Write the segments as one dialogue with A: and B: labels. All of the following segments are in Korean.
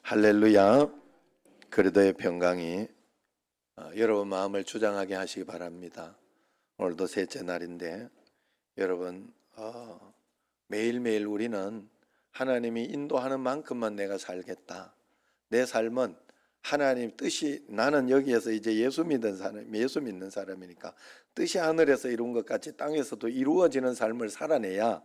A: 할렐루야. 그리도의 평강이 여러분 마음을 주장하게 하시기 바랍니다. 오늘도 셋째 날인데 여러분 매일매일 우리는 하나님이 인도하는 만큼만 내가 살겠다. 내 삶은 하나님 뜻이, 나는 여기에서 이제 예수 믿는 사람이니까 뜻이 하늘에서 이룬 것 같이 땅에서도 이루어지는 삶을 살아내야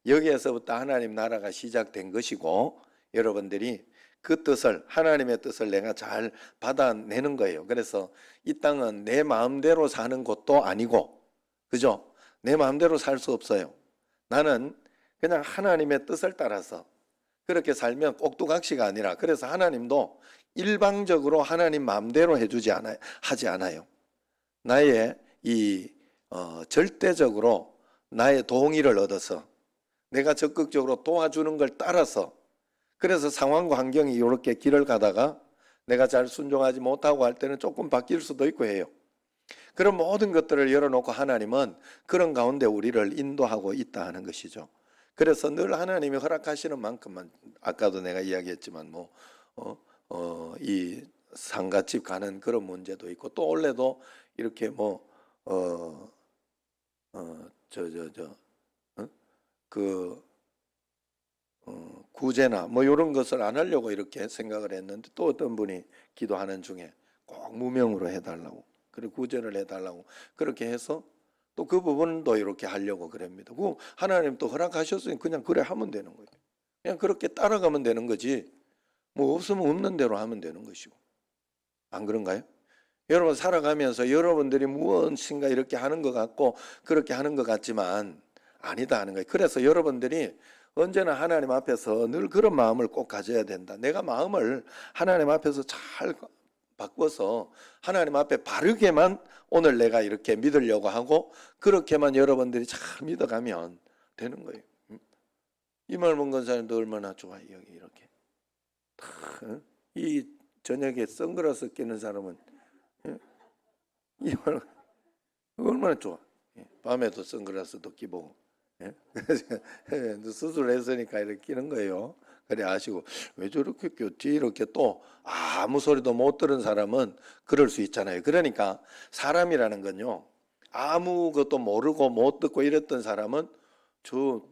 A: 여기에서부터 하나님 나라가 시작된 것이고, 여러분들이 그 뜻을, 하나님의 뜻을 내가 잘 받아내는 거예요. 그래서 이 땅은 내 마음대로 사는 곳도 아니고, 그죠? 내 마음대로 살 수 없어요. 나는 그냥 하나님의 뜻을 따라서 그렇게 살면 꼭두각시가 아니라, 그래서 하나님도 일방적으로 하나님 마음대로 하지 않아요. 나의 절대적으로 나의 동의를 얻어서 내가 적극적으로 도와주는 걸 따라서, 그래서 상황과 환경이 이렇게 길을 가다가 내가 잘 순종하지 못하고 할 때는 조금 바뀔 수도 있고 해요. 그런 모든 것들을 열어놓고 하나님은 그런 가운데 우리를 인도하고 있다 하는 것이죠. 그래서 늘 하나님이 허락하시는 만큼만, 아까도 내가 이야기했지만 이 상가집 가는 그런 문제도 있고, 또 원래도 이렇게 구제나 이런 것을 안 하려고 이렇게 생각을 했는데, 또 어떤 분이 기도하는 중에 꼭 무명으로 해달라고, 그리고 구제를 해달라고 그렇게 해서 또 그 부분도 이렇게 하려고 그럽니다. 하나님 또 허락하셨으니 그냥 그래 하면 되는 거예요. 그냥 그렇게 따라가면 되는 거지, 없으면 없는 대로 하면 되는 것이고. 안 그런가요? 여러분 살아가면서 여러분들이 무엇인가 이렇게 하는 것 같고 그렇게 하는 것 같지만 아니다 하는 거예요. 그래서 여러분들이 언제나 하나님 앞에서 늘 그런 마음을 꼭 가져야 된다. 내가 마음을 하나님 앞에서 잘 바꿔서 하나님 앞에 바르게만 오늘 내가 이렇게 믿으려고 하고, 그렇게만 여러분들이 잘 믿어가면 되는 거예요. 이말 먹은 사람도 얼마나 좋아요. 여기 이렇게 이 저녁에 선글라스 끼는 사람은 이말 얼마나 좋아. 밤에도 선글라스도 끼고 수술했으니까 이렇게 끼는 거예요. 그래 아시고, 왜 저렇게 꼈지? 이렇게 또 아무 소리도 못 들은 사람은 그럴 수 있잖아요. 그러니까 사람이라는 건요, 아무것도 모르고 못 듣고 이랬던 사람은 저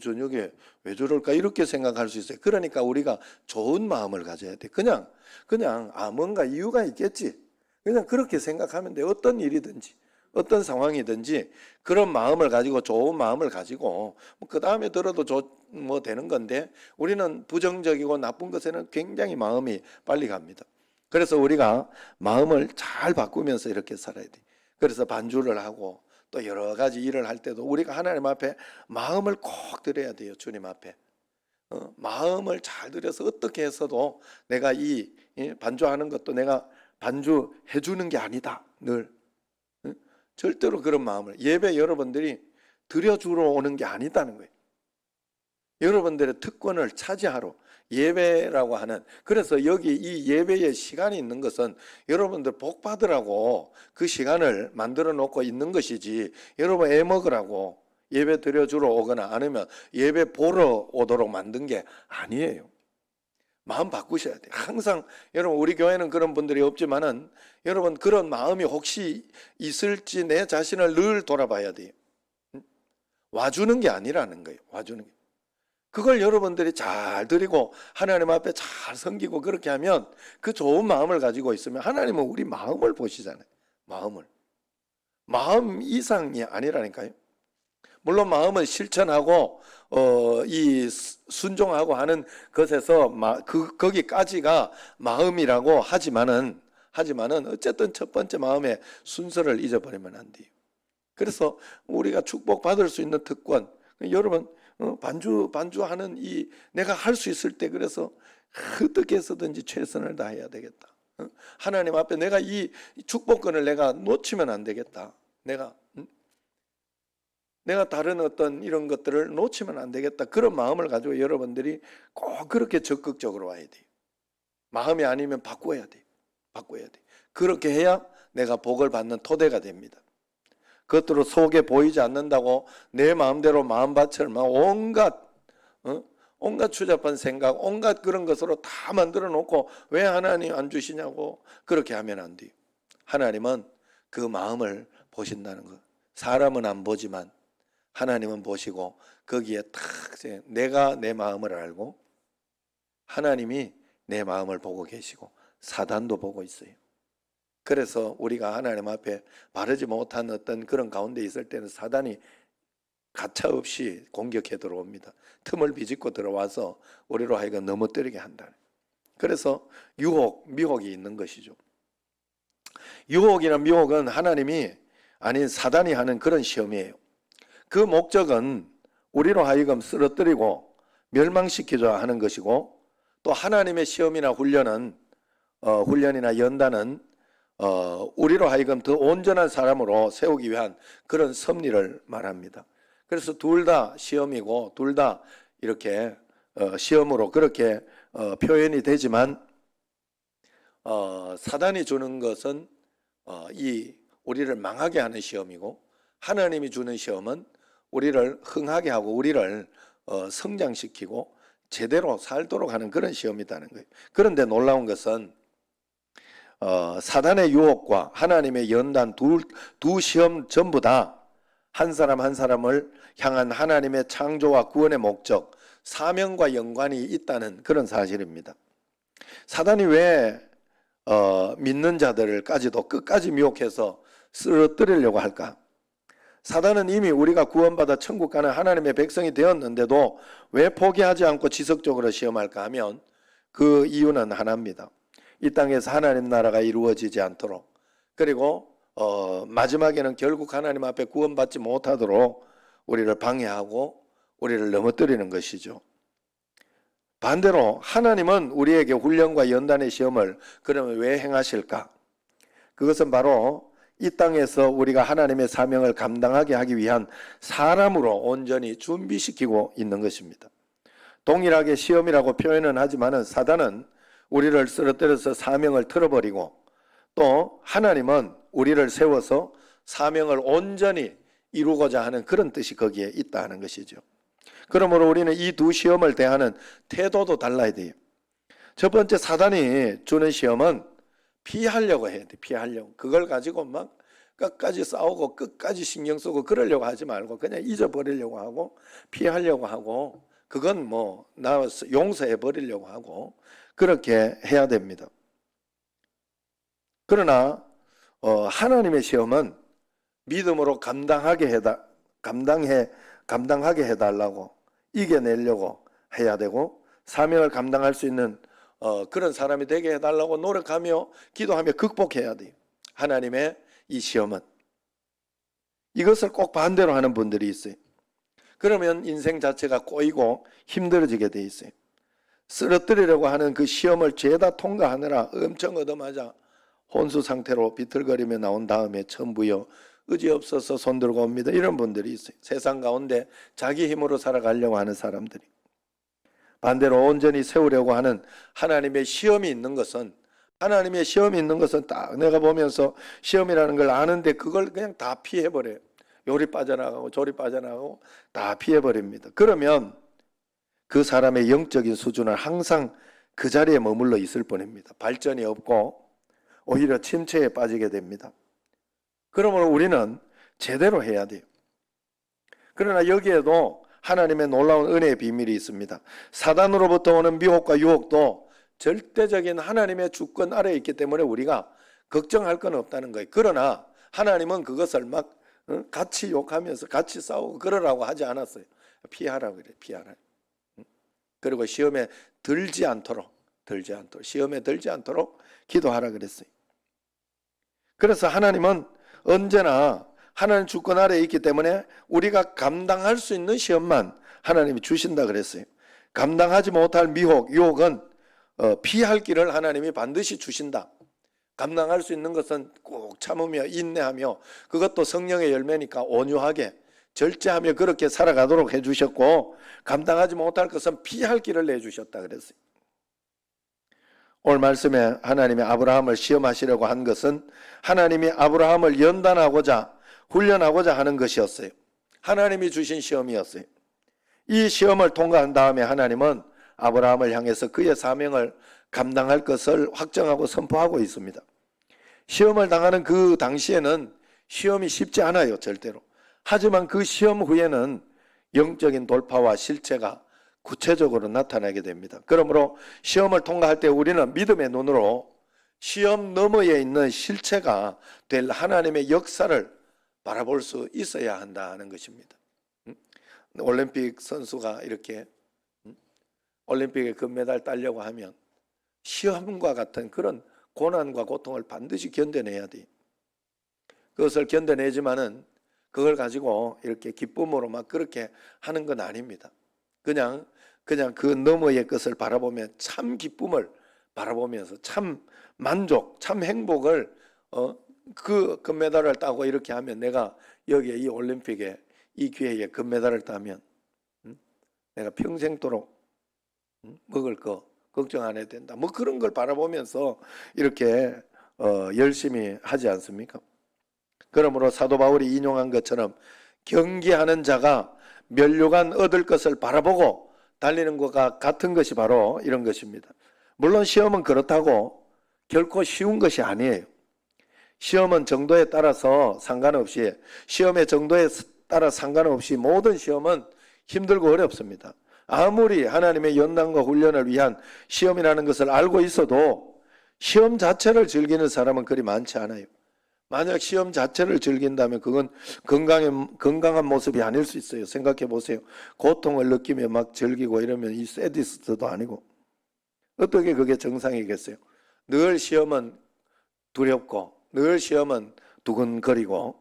A: 저녁에 왜 저럴까 이렇게 생각할 수 있어요. 그러니까 우리가 좋은 마음을 가져야 돼. 그냥 뭔가 이유가 있겠지, 그냥 그렇게 생각하면 돼. 어떤 일이든지 어떤 상황이든지 그런 마음을 가지고, 좋은 마음을 가지고 그 다음에 들어도 되는 건데, 우리는 부정적이고 나쁜 것에는 굉장히 마음이 빨리 갑니다. 그래서 우리가 마음을 잘 바꾸면서 이렇게 살아야 돼. 그래서 반주를 하고 또 여러 가지 일을 할 때도 우리가 하나님 앞에 마음을 꼭 드려야 돼요. 주님 앞에 마음을 잘 들여서 어떻게 해서도 내가 이 반주하는 것도 내가 반주해 주는 게 아니다. 늘 절대로 그런 마음을, 예배 여러분들이 드려주러 오는 게 아니다는 거예요. 여러분들의 특권을 차지하러 예배라고 하는, 그래서 여기 이 예배의 시간이 있는 것은 여러분들 복 받으라고 그 시간을 만들어 놓고 있는 것이지, 여러분 애 먹으라고 예배 드려주러 오거나 아니면 예배 보러 오도록 만든 게 아니에요. 마음 바꾸셔야 돼요. 항상 여러분, 우리 교회는 그런 분들이 없지만은 여러분 그런 마음이 혹시 있을지 내 자신을 늘 돌아봐야 돼요. 와주는 게 아니라는 거예요. 와주는 게. 그걸 여러분들이 잘 드리고 하나님 앞에 잘 섬기고 그렇게 하면, 그 좋은 마음을 가지고 있으면 하나님은 우리 마음을 보시잖아요. 마음 이상이 아니라니까요. 물론 마음은 실천하고 이 순종하고 하는 것에서 거기까지가 마음이라고 하지만은 어쨌든 첫 번째 마음의 순서를 잊어버리면 안 돼요. 그래서 우리가 축복받을 수 있는 특권, 여러분 반주하는 이 내가 할 수 있을 때, 그래서 어떻게 해서든지 최선을 다해야 되겠다. 하나님 앞에 내가 이 축복권을 내가 놓치면 안 되겠다. 내가 다른 어떤 이런 것들을 놓치면 안 되겠다. 그런 마음을 가지고 여러분들이 꼭 그렇게 적극적으로 와야 돼요. 마음이 아니면 바꿔야 돼. 그렇게 해야 내가 복을 받는 토대가 됩니다. 그것들로 속에 보이지 않는다고 내 마음대로 마음밭을 온갖 온갖 추잡한 생각, 온갖 그런 것으로 다 만들어 놓고 왜 하나님 안 주시냐고 그렇게 하면 안 돼요. 하나님은 그 마음을 보신다는 것. 사람은 안 보지만 하나님은 보시고 거기에 딱 내가 내 마음을 알고 하나님이 내 마음을 보고 계시고 사단도 보고 있어요. 그래서 우리가 하나님 앞에 바르지 못한 어떤 그런 가운데 있을 때는 사단이 가차없이 공격해 들어옵니다. 틈을 비집고 들어와서 우리로 하여금 넘어뜨리게 한다. 그래서 유혹, 미혹이 있는 것이죠. 유혹이나 미혹은 하나님이 아닌 사단이 하는 그런 시험이에요. 그 목적은 우리로 하여금 쓰러뜨리고 멸망시키자 하는 것이고, 또 하나님의 시험이나 훈련은 훈련이나 연단은 우리로 하여금 더 온전한 사람으로 세우기 위한 그런 섭리를 말합니다. 그래서 둘 다 시험이고 둘 다 이렇게 시험으로 그렇게 표현이 되지만 사단이 주는 것은 이 우리를 망하게 하는 시험이고, 하나님이 주는 시험은 우리를 흥하게 하고 우리를 성장시키고 제대로 살도록 하는 그런 시험이라는 거예요. 그런데 놀라운 것은 사단의 유혹과 하나님의 연단 두 시험 전부 다 한 사람 한 사람을 향한 하나님의 창조와 구원의 목적, 사명과 연관이 있다는 그런 사실입니다. 사단이 왜 믿는 자들까지도 끝까지 미혹해서 쓰러뜨리려고 할까? 사단은 이미 우리가 구원받아 천국 가는 하나님의 백성이 되었는데도 왜 포기하지 않고 지속적으로 시험할까 하면 그 이유는 하나입니다. 이 땅에서 하나님 나라가 이루어지지 않도록, 그리고 마지막에는 결국 하나님 앞에 구원받지 못하도록 우리를 방해하고 우리를 넘어뜨리는 것이죠. 반대로 하나님은 우리에게 훈련과 연단의 시험을 그러면 왜 행하실까? 그것은 바로 이 땅에서 우리가 하나님의 사명을 감당하게 하기 위한 사람으로 온전히 준비시키고 있는 것입니다. 동일하게 시험이라고 표현은 하지만 사단은 우리를 쓰러뜨려서 사명을 틀어버리고, 또 하나님은 우리를 세워서 사명을 온전히 이루고자 하는 그런 뜻이 거기에 있다 하는 것이죠. 그러므로 우리는 이 두 시험을 대하는 태도도 달라야 돼요. 첫 번째, 사단이 주는 시험은 피하려고 해야 돼. 피하려고. 그걸 가지고 막 끝까지 싸우고 끝까지 신경 쓰고 그러려고 하지 말고 그냥 잊어버리려고 하고 피하려고 하고, 그건 나 용서해 버리려고 하고 그렇게 해야 됩니다. 그러나 하나님의 시험은 믿음으로 감당하게 해달라고, 이겨내려고 해야 되고, 사명을 감당할 수 있는 그런 사람이 되게 해달라고 노력하며 기도하며 극복해야 돼요. 하나님의 이 시험은. 이것을 꼭 반대로 하는 분들이 있어요. 그러면 인생 자체가 꼬이고 힘들어지게 돼 있어요. 쓰러뜨리려고 하는 그 시험을 죄다 통과하느라 엄청 얻어맞아 혼수 상태로 비틀거리며 나온 다음에 천부여 의지 없어서 손들고 옵니다. 이런 분들이 있어요. 세상 가운데 자기 힘으로 살아가려고 하는 사람들이. 반대로 온전히 세우려고 하는 하나님의 시험이 있는 것은, 하나님의 시험이 있는 것은 딱 내가 보면서 시험이라는 걸 아는데 그걸 그냥 다 피해버려요. 요리 빠져나가고 저리 빠져나가고 다 피해버립니다. 그러면 그 사람의 영적인 수준은 항상 그 자리에 머물러 있을 뿐입니다. 발전이 없고 오히려 침체에 빠지게 됩니다. 그러므로 우리는 제대로 해야 돼요. 그러나 여기에도 하나님의 놀라운 은혜의 비밀이 있습니다. 사단으로부터 오는 미혹과 유혹도 절대적인 하나님의 주권 아래에 있기 때문에 우리가 걱정할 건 없다는 거예요. 그러나 하나님은 그것을 막 같이 욕하면서 같이 싸우고 그러라고 하지 않았어요. 피하라고 그래요. 피하라. 그리고 시험에 들지 않도록 시험에 들지 않도록 기도하라 그랬어요. 그래서 하나님은 언제나 하나님 주권 아래에 있기 때문에 우리가 감당할 수 있는 시험만 하나님이 주신다 그랬어요. 감당하지 못할 미혹, 유혹은 피할 길을 하나님이 반드시 주신다. 감당할 수 있는 것은 꼭 참으며 인내하며, 그것도 성령의 열매니까 온유하게 절제하며 그렇게 살아가도록 해주셨고, 감당하지 못할 것은 피할 길을 내주셨다 그랬어요. 오늘 말씀에 하나님이 아브라함을 시험하시려고 한 것은 하나님이 아브라함을 연단하고자 훈련하고자 하는 것이었어요. 하나님이 주신 시험이었어요. 이 시험을 통과한 다음에 하나님은 아브라함을 향해서 그의 사명을 감당할 것을 확정하고 선포하고 있습니다. 시험을 당하는 그 당시에는 시험이 쉽지 않아요, 절대로. 하지만 그 시험 후에는 영적인 돌파와 실체가 구체적으로 나타나게 됩니다. 그러므로 시험을 통과할 때 우리는 믿음의 눈으로 시험 너머에 있는 실체가 될 하나님의 역사를 바라볼 수 있어야 한다는 것입니다. 올림픽 선수가 이렇게 올림픽에 금메달 따려고 하면 시험과 같은 그런 고난과 고통을 반드시 견뎌내야 돼. 그것을 견뎌내지만은 그걸 가지고 이렇게 기쁨으로 막 그렇게 하는 건 아닙니다. 그냥 그 너머의 것을 바라보며 참 기쁨을 바라보면서 참 만족, 참 행복을 그 금메달을 따고 이렇게 하면 내가 여기에 이 올림픽에 이 기회에 금메달을 따면 내가 평생도록 먹을 거 걱정 안 해도 된다. 뭐 그런 걸 바라보면서 이렇게 열심히 하지 않습니까? 그러므로 사도 바울이 인용한 것처럼 경기하는 자가 면류관 얻을 것을 바라보고 달리는 것과 같은 것이 바로 이런 것입니다. 물론 시험은 그렇다고 결코 쉬운 것이 아니에요. 시험은 정도에 따라서 상관없이 시험의 정도에 따라 상관없이 모든 시험은 힘들고 어렵습니다. 아무리 하나님의 연단과 훈련을 위한 시험이라는 것을 알고 있어도 시험 자체를 즐기는 사람은 그리 많지 않아요. 만약 시험 자체를 즐긴다면 그건 건강한 모습이 아닐 수 있어요. 생각해 보세요. 고통을 느끼며 막 즐기고 이러면 이 세디스트도 아니고 어떻게 그게 정상이겠어요? 늘 시험은 두렵고 늘 시험은 두근거리고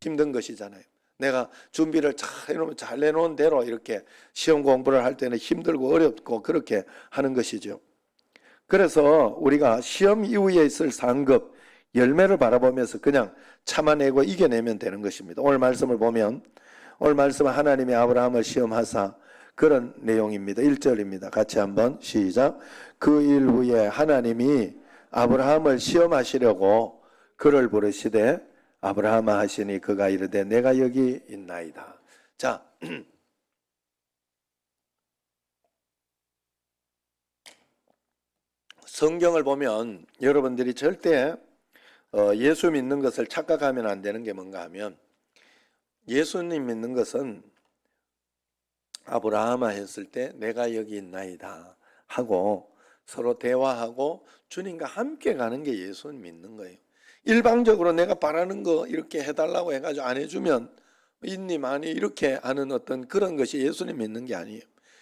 A: 힘든 것이잖아요. 내가 준비를 잘 해놓은 대로 이렇게 시험 공부를 할 때는 힘들고 어렵고 그렇게 하는 것이죠. 그래서 우리가 시험 이후에 있을 상급, 열매를 바라보면서 그냥 참아내고 이겨내면 되는 것입니다. 오늘 말씀을 보면 오늘 말씀은 하나님이 아브라함을 시험하사 그런 내용입니다. 1절입니다. 같이 한번 시작. 그 일 후에 하나님이 아브라함을 시험하시려고 그를 부르시되 아브라함아 하시니 그가 이르되 내가 여기 있나이다. 자, 성경을 보면 여러분들이 절대 예수 믿는 것을 착각하면 안 되는 게 뭔가 하면 예수님 믿는 것은 아브라함아 했을 때 내가 여기 있나이다 하고 서로 대화하고 주님과 함께 가는 게 예수님 믿는 거예요. 일방적으로 내가 바라는 거 이렇게 해달라고 해가지고 안 해주면 있니 아니 이렇게 하는 어떤 그런 것이 예수님 믿는 게 아니에요.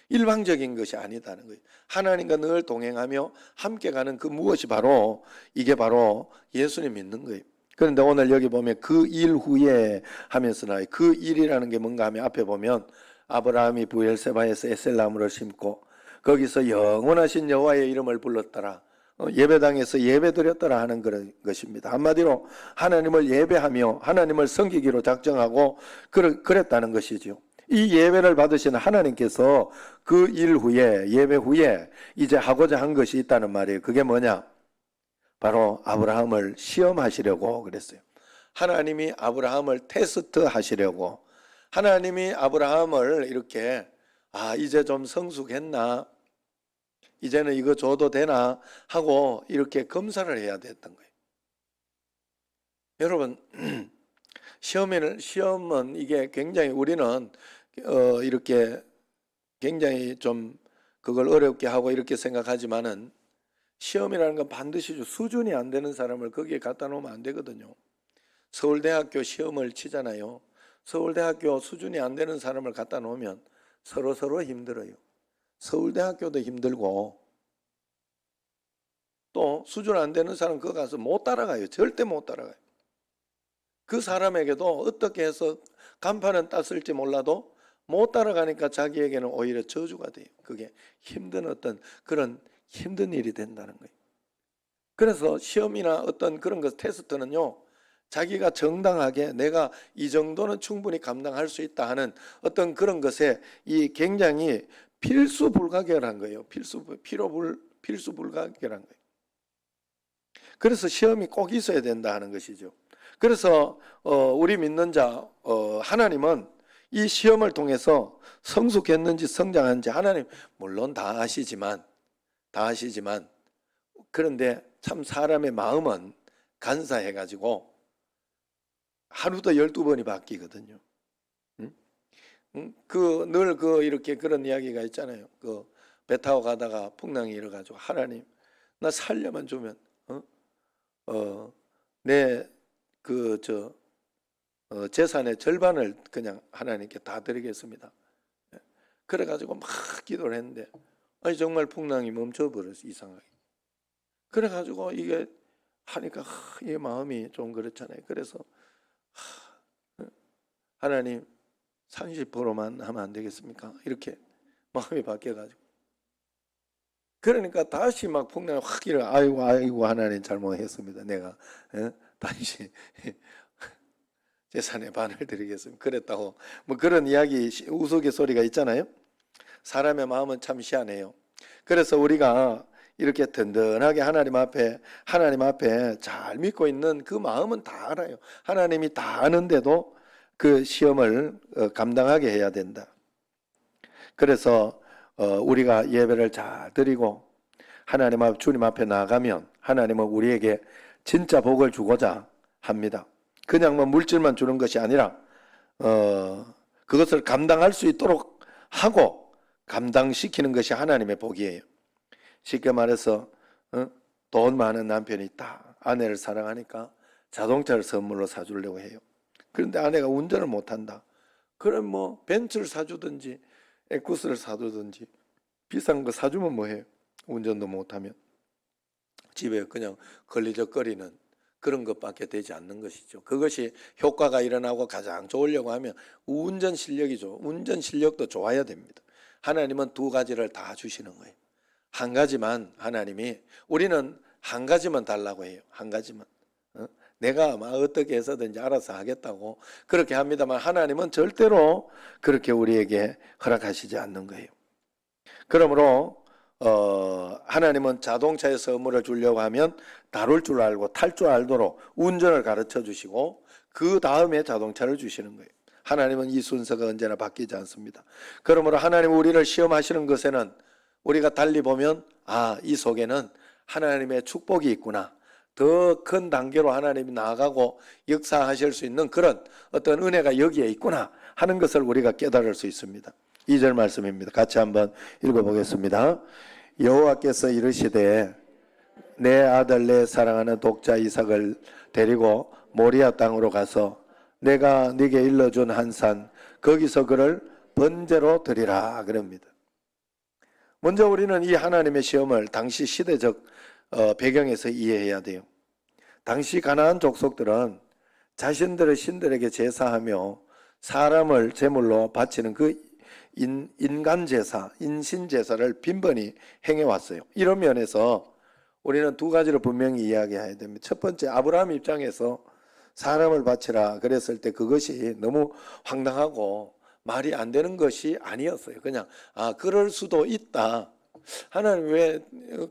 A: 일방적인 것이 아니다는 거예요. 하나님과 늘 동행하며 함께 가는 그 무엇이 바로 이게 바로 예수님 믿는 거예요. 그런데 오늘 여기 보면 그 일 후에 하면서 나와요. 그 일이라는 게 뭔가 하면 앞에 보면 아브라함이 부엘세바에서 에셀나무를 심고 거기서 영원하신 여호와의 이름을 불렀더라. 예배당에서 예배드렸더라 하는 그런 것입니다. 한마디로 하나님을 예배하며 하나님을 섬기기로 작정하고 그랬다는 것이죠. 이 예배를 받으시는 하나님께서 그 일 후에 예배 후에 이제 하고자 한 것이 있다는 말이에요. 그게 뭐냐? 바로 아브라함을 시험하시려고 그랬어요. 하나님이 아브라함을 테스트 하시려고 하나님이 아브라함을 이렇게 이제 좀 성숙했나? 이제는 이거 줘도 되나? 하고 이렇게 검사를 해야 됐던 거예요. 여러분 시험은 이게 굉장히 우리는 이렇게 굉장히 좀 그걸 어렵게 하고 이렇게 생각하지만은 시험이라는 건 반드시 수준이 안 되는 사람을 거기에 갖다 놓으면 안 되거든요. 서울대학교 시험을 치잖아요. 서울대학교 수준이 안 되는 사람을 갖다 놓으면 서로 힘들어요. 서울대학교도 힘들고 또 수준 안 되는 사람 그거 가서 못 따라가요. 절대 못 따라가요. 그 사람에게도 어떻게 해서 간판은 땄을지 몰라도 못 따라가니까 자기에게는 오히려 저주가 돼요. 그게 힘든 어떤 그런 힘든 일이 된다는 거예요. 그래서 시험이나 어떤 그런 것 테스트는요. 자기가 정당하게 내가 이 정도는 충분히 감당할 수 있다 하는 어떤 그런 것에 이 굉장히 필수불가결한 거예요. 필수불가결한 거예요. 그래서 시험이 꼭 있어야 된다 하는 것이죠. 그래서 우리 믿는 자 하나님은 이 시험을 통해서 성숙했는지 성장하는지 하나님 물론 다 아시지만 그런데 참 사람의 마음은 간사해가지고 하루도 12번이 바뀌거든요. 늘 이렇게 그런 이야기가 있잖아요. 배 타고 가다가 풍랑이 일어가지고 하나님 나 살려만 주면 내 재산의 절반을 그냥 하나님께 다 드리겠습니다. 그래가지고 막 기도를 했는데 아니 정말 풍랑이 멈춰버렸어 이상하게. 그래가지고 이게 하니까 이 마음이 좀 그렇잖아요. 그래서 하나님 30%만 하면 안 되겠습니까? 이렇게 마음이 바뀌어가지고 그러니까 다시 막 풍랑이 확 일어. 아이고 하나님 잘못했습니다. 내가 다시 재산의 반을 드리겠습니다. 그랬다고 뭐 그런 이야기 우스갯소리가 있잖아요. 사람의 마음은 참 희한해요. 그래서 우리가 이렇게 든든하게 하나님 앞에 잘 믿고 있는 그 마음은 다 알아요. 하나님이 다 아는데도 그 시험을 감당하게 해야 된다. 그래서 우리가 예배를 잘 드리고 하나님 앞 주님 앞에 나가면 하나님은 우리에게 진짜 복을 주고자 합니다. 그냥 뭐 물질만 주는 것이 아니라 그것을 감당할 수 있도록 하고 감당시키는 것이 하나님의 복이에요. 쉽게 말해서 돈 많은 남편이 있다. 아내를 사랑하니까 자동차를 선물로 사주려고 해요. 그런데 아내가 운전을 못한다. 그럼 뭐 벤츠를 사주든지 에쿠스를 사주든지 비싼 거 사주면 뭐해요? 운전도 못하면 집에 그냥 걸리적거리는 그런 것밖에 되지 않는 것이죠. 그것이 효과가 일어나고 가장 좋으려고 하면 운전 실력이죠. 운전 실력도 좋아야 됩니다. 하나님은 두 가지를 다 주시는 거예요. 한 가지만 하나님이 우리는 한 가지만 달라고 해요. 한 가지만. 내가 막 어떻게 해서든지 알아서 하겠다고 그렇게 합니다만 하나님은 절대로 그렇게 우리에게 허락하시지 않는 거예요. 그러므로 하나님은 자동차의 선물을 주려고 하면 다룰 줄 알고 탈 줄 알도록 운전을 가르쳐 주시고 그 다음에 자동차를 주시는 거예요. 하나님은 이 순서가 언제나 바뀌지 않습니다. 그러므로 하나님 우리를 시험하시는 것에는 우리가 달리 보면 이 속에는 하나님의 축복이 있구나. 더 큰 단계로 하나님이 나아가고 역사하실 수 있는 그런 어떤 은혜가 여기에 있구나 하는 것을 우리가 깨달을 수 있습니다. 2절 말씀입니다. 같이 한번 읽어보겠습니다. 여호와께서 이르시되 내 아들 내 사랑하는 독자 이삭을 데리고 모리아 땅으로 가서 내가 네게 일러준 한 산 거기서 그를 번제로 드리라 그럽니다. 먼저 우리는 이 하나님의 시험을 당시 시대적 배경에서 이해해야 돼요. 당시 가나안 족속들은 자신들의 신들에게 제사하며 사람을 제물로 바치는 그 인간 제사, 인신 제사를 빈번히 행해왔어요. 이런 면에서 우리는 두 가지를 분명히 이야기해야 됩니다. 첫 번째, 아브라함 입장에서 사람을 바치라 그랬을 때 그것이 너무 황당하고 말이 안 되는 것이 아니었어요. 그냥 그럴 수도 있다. 하나님 왜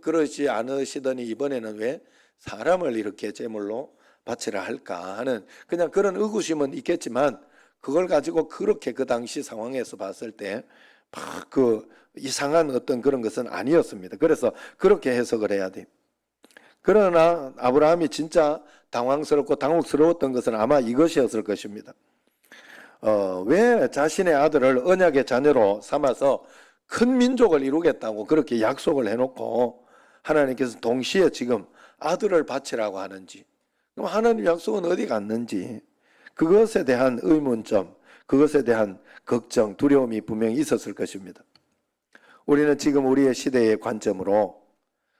A: 그러지 않으시더니 이번에는 왜 사람을 이렇게 제물로 바치라 할까 하는 그냥 그런 의구심은 있겠지만 그걸 가지고 그렇게 그 당시 상황에서 봤을 때 막 이상한 어떤 그런 것은 아니었습니다. 그래서 그렇게 해석을 해야 돼요. 그러나 아브라함이 진짜 당황스럽고 당혹스러웠던 것은 아마 이것이었을 것입니다. 왜 자신의 아들을 언약의 자녀로 삼아서 큰 민족을 이루겠다고 그렇게 약속을 해놓고 하나님께서 동시에 지금 아들을 바치라고 하는지, 그럼 하나님 약속은 어디 갔는지 그것에 대한 의문점, 그것에 대한 걱정, 두려움이 분명히 있었을 것입니다. 우리는 지금 우리의 시대의 관점으로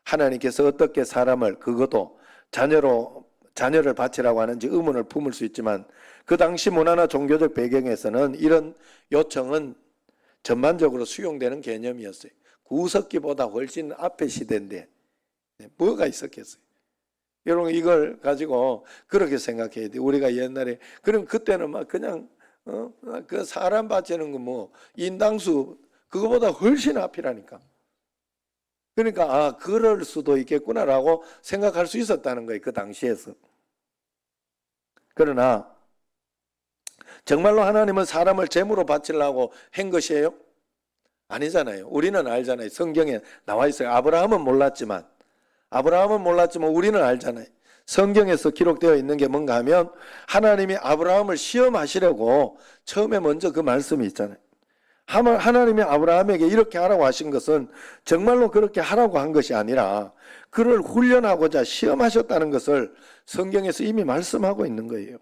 A: 하나님께서 어떻게 사람을 그것도 자녀를 바치라고 하는지 의문을 품을 수 있지만 그 당시 문화나 종교적 배경에서는 이런 요청은 전반적으로 수용되는 개념이었어요. 구석기보다 훨씬 앞의 시대인데 뭐가 있었겠어요? 여러분 이걸 가지고 그렇게 생각해야 돼요. 우리가 옛날에 그럼 그때는 막 그냥 그 사람 바치는 거 뭐 인당수 그거보다 훨씬 앞이라니까. 그러니까 그럴 수도 있겠구나라고 생각할 수 있었다는 거예요. 그 당시에서. 그러나 정말로 하나님은 사람을 제물로 바치려고 한 것이에요? 아니잖아요. 우리는 알잖아요. 성경에 나와 있어요. 아브라함은 몰랐지만 우리는 알잖아요. 성경에서 기록되어 있는 게 뭔가 하면 하나님이 아브라함을 시험하시려고 처음에 먼저 그 말씀이 있잖아요. 하나님이 아브라함에게 이렇게 하라고 하신 것은 정말로 그렇게 하라고 한 것이 아니라 그를 훈련하고자 시험하셨다는 것을 성경에서 이미 말씀하고 있는 거예요.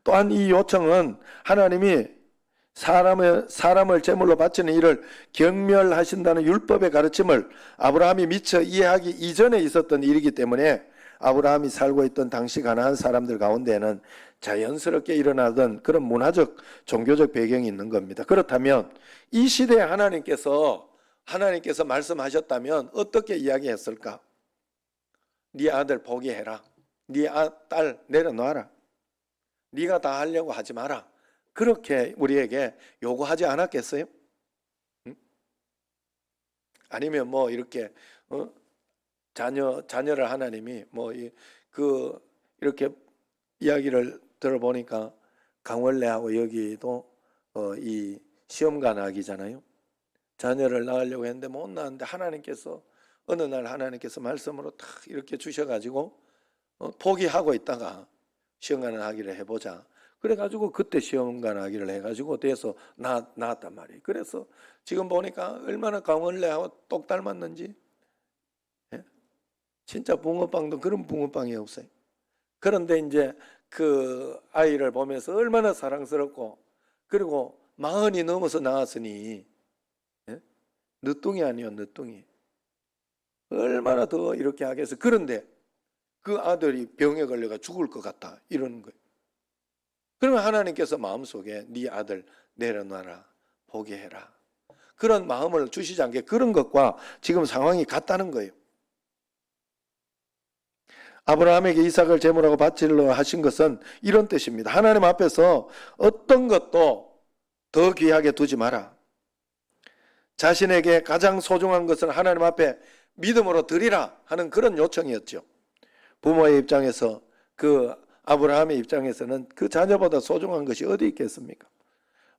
A: 또한 이 요청은 하나님이 사람을 제물로 바치는 일을 경멸하신다는 율법의 가르침을 아브라함이 미처 이해하기 이전에 있었던 일이기 때문에 아브라함이 살고 있던 당시 가나안 사람들 가운데에는 자연스럽게 일어나던 그런 문화적 종교적 배경이 있는 겁니다. 그렇다면 이 시대에 하나님께서 말씀하셨다면 어떻게 이야기했을까? 네 아들 포기해라. 네 딸 내려놔라. 네가 다 하려고 하지 마라. 그렇게 우리에게 요구하지 않았겠어요? 응? 아니면 뭐 이렇게 자녀를 하나님이 이렇게 이야기를 들어보니까 강원래하고 여기도 이 시험관학이잖아요. 자녀를 낳으려고 했는데 못 낳았는데 어느 날 하나님께서 말씀으로 탁 이렇게 주셔가지고 포기하고 있다가 시험관학기를 해보자. 그래가지고 그때 시험관학기를 해가지고 돼서 낳았단 말이에요. 그래서 지금 보니까 얼마나 강원래하고 똑 닮았는지. 진짜 붕어빵도 그런 붕어빵이 없어요. 그런데 이제 그 아이를 보면서 얼마나 사랑스럽고, 그리고 40이 넘어서 나왔으니 늦둥이 아니요, 늦둥이. 얼마나 더 이렇게 하겠어. 그런데 그 아들이 병에 걸려가 죽을 것 같다 이러는 거예요. 그러면 하나님께서 마음속에 네 아들 내려놔라, 포기해라, 그런 마음을 주시지 않게 그런 것과 지금 상황이 같다는 거예요. 아브라함에게 이삭을 제물하고 바치려 하신 것은 이런 뜻입니다. 하나님 앞에서 어떤 것도 더 귀하게 두지 마라. 자신에게 가장 소중한 것을 하나님 앞에 믿음으로 드리라 하는 그런 요청이었죠. 부모의 입장에서, 그 아브라함의 입장에서는 그 자녀보다 소중한 것이 어디 있겠습니까?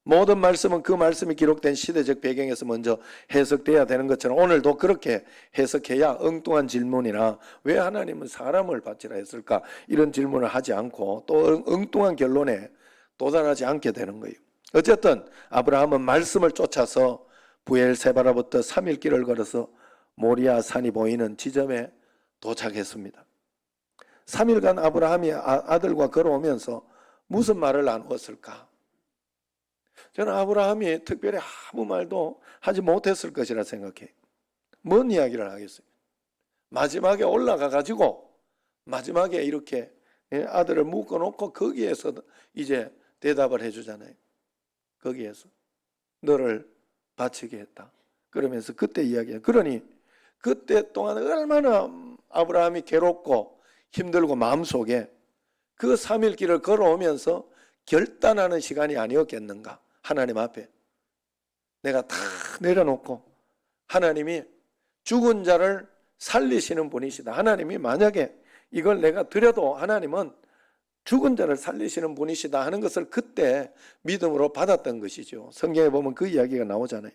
A: 모든 말씀은 그 말씀이 기록된 시대적 배경에서 먼저 해석돼야 되는 것처럼 오늘도 그렇게 해석해야 엉뚱한 질문이나 왜 하나님은 사람을 바치라 했을까 이런 질문을 하지 않고 또 엉뚱한 결론에 도달하지 않게 되는 거예요. 어쨌든 아브라함은 말씀을 쫓아서 부엘세바로부터 3일 길을 걸어서 모리아 산이 보이는 지점에 도착했습니다. 3일간 아브라함이 아들과 걸어오면서 무슨 말을 나누었을까? 저는 아브라함이 특별히 아무 말도 하지 못했을 것이라 생각해요. 뭔 이야기를 하겠어요? 마지막에 올라가 가지고 마지막에 이렇게 아들을 묶어놓고 거기에서 이제 대답을 해주잖아요. 거기에서 너를 바치게 했다. 그러면서 그때 이야기해요. 그러니 그때 동안 얼마나 아브라함이 괴롭고 힘들고 마음속에 그 3일 길을 걸어오면서 결단하는 시간이 아니었겠는가. 하나님 앞에 내가 다 내려놓고 하나님이 죽은 자를 살리시는 분이시다. 하나님이 만약에 이걸 내가 드려도 하나님은 죽은 자를 살리시는 분이시다 하는 것을 그때 믿음으로 받았던 것이죠. 성경에 보면 그 이야기가 나오잖아요.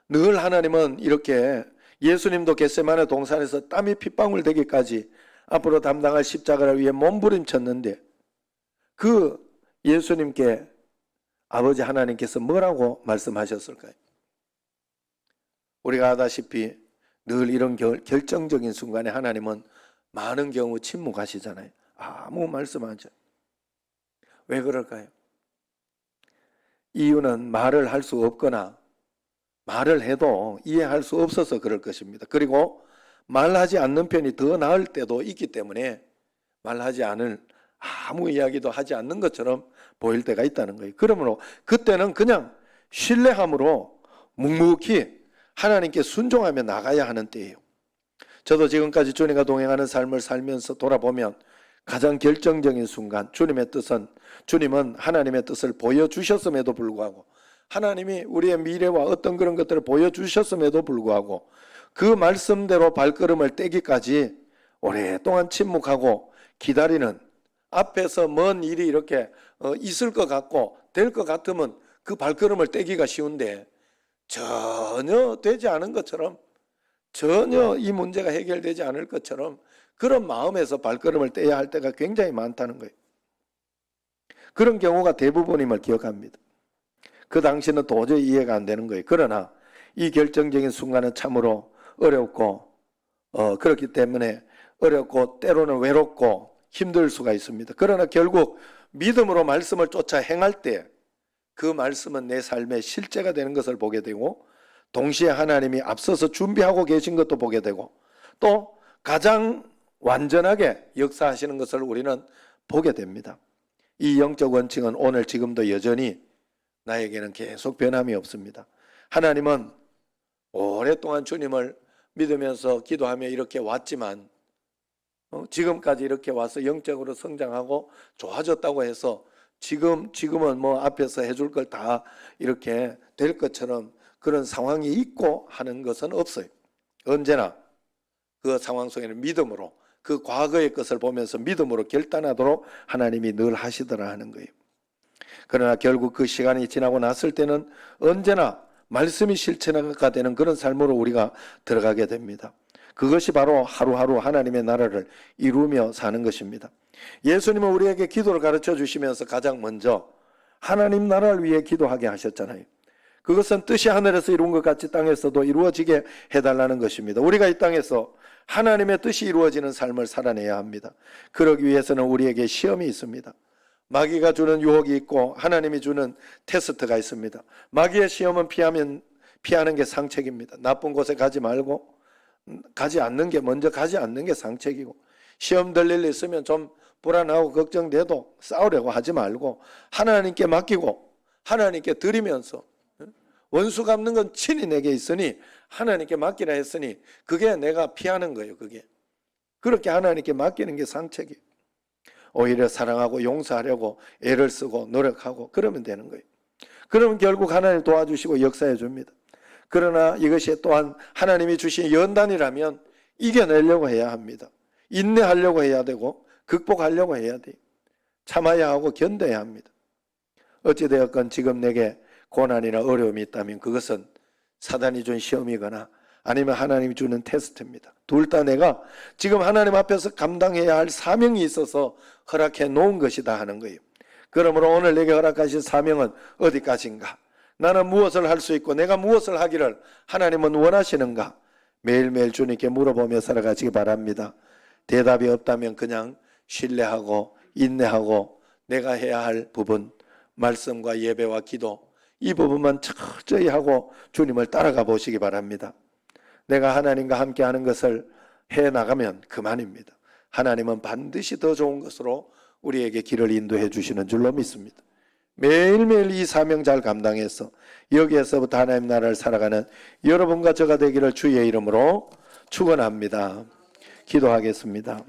A: 늘 하나님은 이렇게 예수님도 겟세마네 동산에서 땀이 핏방울 되기까지 앞으로 담당할 십자가를 위해 몸부림쳤는데 그 예수님께 아버지 하나님께서 뭐라고 말씀하셨을까요? 우리가 아다시피 늘 이런 결정적인 순간에 하나님은 많은 경우 침묵하시잖아요. 아무 말씀하지 않아요. 왜 그럴까요? 이유는 말을 할 수 없거나 말을 해도 이해할 수 없어서 그럴 것입니다. 그리고 말하지 않는 편이 더 나을 때도 있기 때문에 말하지 않을, 아무 이야기도 하지 않는 것처럼 보일 때가 있다는 거예요. 그러므로 그때는 그냥 신뢰함으로 묵묵히 하나님께 순종하며 나가야 하는 때예요. 저도 지금까지 주님과 동행하는 삶을 살면서 돌아보면 가장 결정적인 순간, 주님은 하나님의 뜻을 보여주셨음에도 불구하고, 하나님이 우리의 미래와 어떤 그런 것들을 보여주셨음에도 불구하고 그 말씀대로 발걸음을 떼기까지 오랫동안 침묵하고 기다리는 앞에서 먼 일이 이렇게 있을 것 같고 될 것 같으면 그 발걸음을 떼기가 쉬운데 전혀 되지 않은 것처럼, 전혀 이 문제가 해결되지 않을 것처럼 그런 마음에서 발걸음을 떼야 할 때가 굉장히 많다는 거예요. 그런 경우가 대부분임을 기억합니다. 그 당시는 도저히 이해가 안 되는 거예요. 그러나 이 결정적인 순간은 참으로 어렵고 그렇기 때문에 어렵고 때로는 외롭고 힘들 수가 있습니다. 그러나 결국 믿음으로 말씀을 쫓아 행할 때 그 말씀은 내 삶의 실제가 되는 것을 보게 되고, 동시에 하나님이 앞서서 준비하고 계신 것도 보게 되고, 또 가장 완전하게 역사하시는 것을 우리는 보게 됩니다. 이 영적 원칙은 오늘 지금도 여전히 나에게는 계속 변함이 없습니다. 하나님은 오랫동안 주님을 믿으면서 기도하며 이렇게 왔지만 지금까지 이렇게 와서 영적으로 성장하고 좋아졌다고 해서 지금은 뭐 앞에서 해줄 걸 다 이렇게 될 것처럼 그런 상황이 있고 하는 것은 없어요. 언제나 그 상황 속에는 믿음으로, 그 과거의 것을 보면서 믿음으로 결단하도록 하나님이 늘 하시더라 하는 거예요. 그러나 결국 그 시간이 지나고 났을 때는 언제나 말씀이 실체가 되는 그런 삶으로 우리가 들어가게 됩니다. 그것이 바로 하루하루 하나님의 나라를 이루며 사는 것입니다. 예수님은 우리에게 기도를 가르쳐 주시면서 가장 먼저 하나님 나라를 위해 기도하게 하셨잖아요. 그것은 뜻이 하늘에서 이룬 것 같이 땅에서도 이루어지게 해달라는 것입니다. 우리가 이 땅에서 하나님의 뜻이 이루어지는 삶을 살아내야 합니다. 그러기 위해서는 우리에게 시험이 있습니다. 마귀가 주는 유혹이 있고 하나님이 주는 테스트가 있습니다. 마귀의 시험은 피하는 게 상책입니다. 나쁜 곳에 가지 말고 먼저 가지 않는 게 상책이고, 시험 들 일 있으면 좀 불안하고 걱정돼도 싸우려고 하지 말고 하나님께 맡기고 하나님께 드리면서, 원수 갚는 건 친히 내게 있으니 하나님께 맡기라 했으니 그게 내가 피하는 거예요. 그게 그렇게 하나님께 맡기는 게 상책이에요. 오히려 사랑하고 용서하려고 애를 쓰고 노력하고 그러면 되는 거예요. 그러면 결국 하나님 도와주시고 역사해 줍니다. 그러나 이것이 또한 하나님이 주신 연단이라면 이겨내려고 해야 합니다. 인내하려고 해야 되고 극복하려고 해야 돼요. 참아야 하고 견뎌야 합니다. 어찌되었건 지금 내게 고난이나 어려움이 있다면 그것은 사단이 준 시험이거나 아니면 하나님이 주는 테스트입니다. 둘 다 내가 지금 하나님 앞에서 감당해야 할 사명이 있어서 허락해 놓은 것이다 하는 거예요. 그러므로 오늘 내게 허락하신 사명은 어디까지인가? 나는 무엇을 할 수 있고 내가 무엇을 하기를 하나님은 원하시는가? 매일매일 주님께 물어보며 살아가시기 바랍니다. 대답이 없다면 그냥 신뢰하고 인내하고 내가 해야 할 부분, 말씀과 예배와 기도, 이 부분만 철저히 하고 주님을 따라가 보시기 바랍니다. 내가 하나님과 함께 하는 것을 해나가면 그만입니다. 하나님은 반드시 더 좋은 것으로 우리에게 길을 인도해 주시는 줄로 믿습니다. 매일매일 이 사명 잘 감당해서 여기에서부터 하나님 나라를 살아가는 여러분과 저가 되기를 주의 이름으로 축원합니다. 기도하겠습니다.